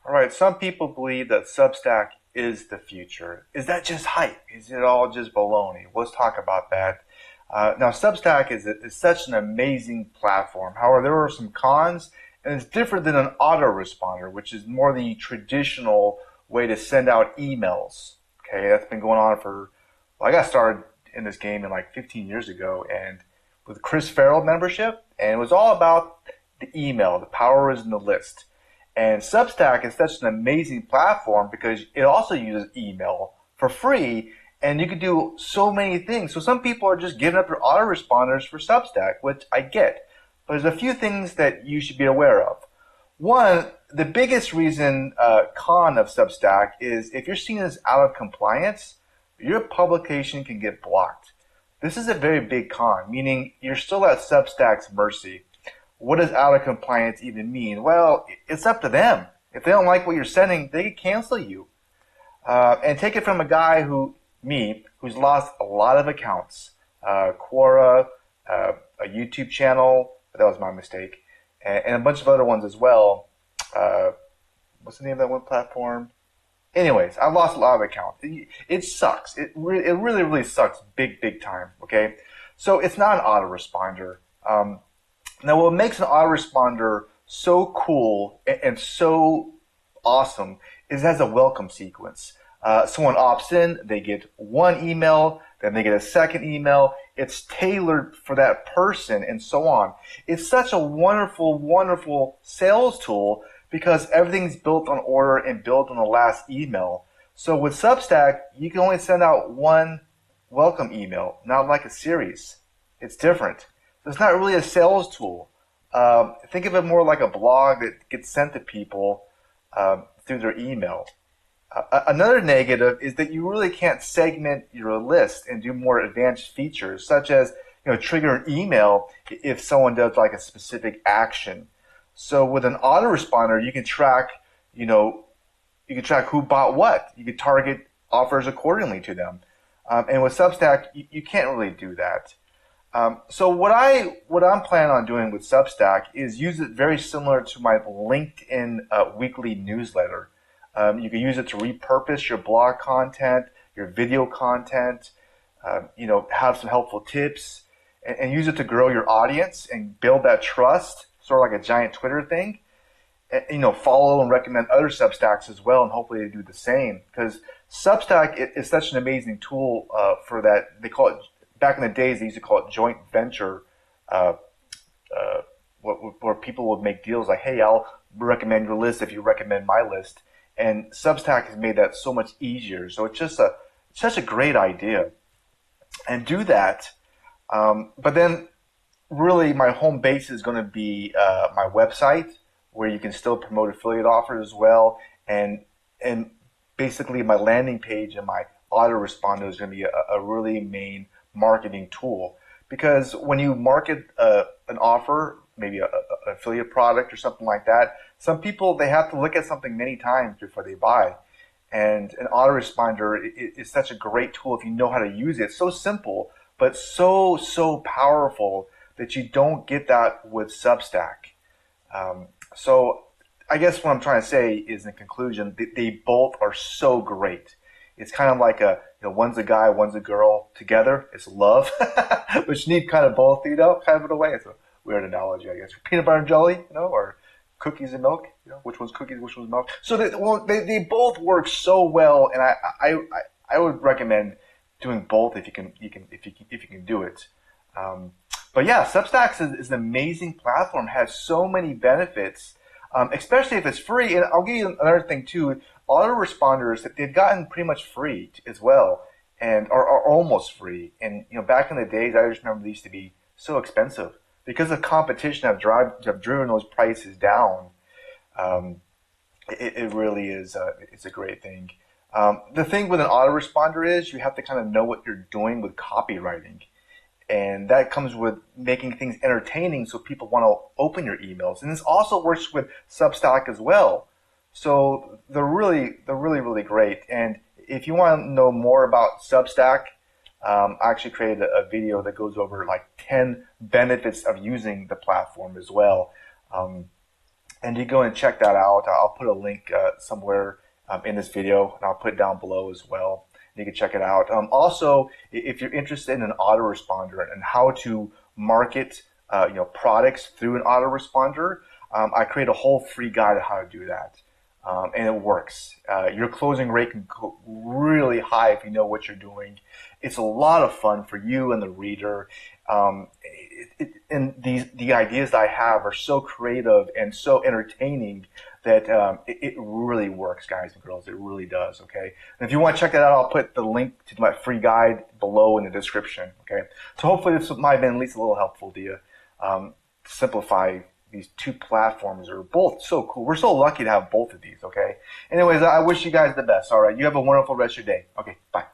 All right, some people believe that Substack is the future. Is that just hype? Is it all just baloney? Let's talk about that. Now, Substack is such an amazing platform. However, there are some cons, and it's different than an autoresponder, which is more the traditional way to send out emails. Okay, that's been going on for, well, I got started in this game in like 15 years ago, and with Chris Farrell membership, and it was all about the email. The power is in the list. And Substack is such an amazing platform because it also uses email for free, and you can do so many things. So some people are just giving up their autoresponders for Substack, which I get. But there's a few things that you should be aware of. One, the biggest reason con of Substack is if you're seen as out of compliance, your publication can get blocked. This is a very big con, meaning you're still at Substack's mercy. What does out of compliance even mean? Well, it's up to them. If they don't like what you're sending, they can cancel you. And take it from a guy who's lost a lot of accounts. Quora, a YouTube channel, that was my mistake, and a bunch of other ones as well. What's the name of that one platform? Anyways, I've lost a lot of accounts. It sucks. It really, really sucks big time, okay? So it's not an autoresponder. Now, what makes an autoresponder so cool and so awesome is it has a welcome sequence. Someone opts in, they get one email, then they get a second email. It's tailored for that person and so on. It's such a wonderful, wonderful sales tool because everything's built on order and built on the last email. So with Substack, you can only send out one welcome email, not like a series. It's different. It's not really a sales tool. Think of it more like a blog that gets sent to people through their email. Another negative is that you really can't segment your list and do more advanced features, such as trigger an email if someone does like a specific action. So with an autoresponder, you can track, who bought what. You can target offers accordingly to them. And with Substack, you can't really do that. So what I'm planning on doing with Substack is use it very similar to my LinkedIn weekly newsletter. You can use it to repurpose your blog content, your video content, have some helpful tips, and use it to grow your audience and build that trust, sort of like a giant Twitter thing. And, follow and recommend other Substacks as well, and hopefully they do the same. Because Substack is such an amazing tool for that. They call it, back in the days, they used to call it joint venture, where people would make deals like, hey, I'll recommend your list if you recommend my list. And Substack has made that so much easier. So it's just such a great idea. And do that. But then really my home base is going to be my website, where you can still promote affiliate offers as well. And basically my landing page and my autoresponder is going to be a really main marketing tool. Because when you market an offer, maybe an affiliate product or something like that, some people, they have to look at something many times before they buy. And an autoresponder is such a great tool if you know how to use it. It's so simple, but so powerful that you don't get that with Substack. So I guess what I'm trying to say is, in conclusion, they both are so great. It's kind of like one's a guy, one's a girl. Together, it's love, which need kind of both, kind of in a way. It's a weird analogy, I guess. Peanut butter and jelly, or cookies and milk. Which one's cookies, which one's milk. So they both work so well, and I would recommend doing both if you can do it. But yeah, Substack is an amazing platform. Has so many benefits, especially if it's free. And I'll give you another thing too. Autoresponders, they've gotten pretty much free as well, and are almost free. And back in the days, I just remember they used to be so expensive because of competition. Have driven those prices down. It really is. It's a great thing. The thing with an autoresponder is you have to kind of know what you're doing with copywriting. And that comes with making things entertaining so people want to open your emails. And this also works with Substack as well. So they're really great. And if you want to know more about Substack, I actually created a video that goes over like 10 benefits of using the platform as well. and you go and check that out. I'll put a link somewhere in this video, and I'll put it down below as well. You can check it out. Also, if you're interested in an autoresponder and how to market products through an autoresponder, I create a whole free guide on how to do that. And it works. Your closing rate can go really high if you know what you're doing. It's a lot of fun for you and the reader. And the ideas that I have are so creative and so entertaining that it really works, guys and girls. It really does, okay? And if you want to check that out, I'll put the link to my free guide below in the description, okay? So hopefully this might have been at least a little helpful to you. Simplify these two platforms are both so cool. We're so lucky to have both of these, okay? Anyways, I wish you guys the best, all right? You have a wonderful rest of your day. Okay, bye.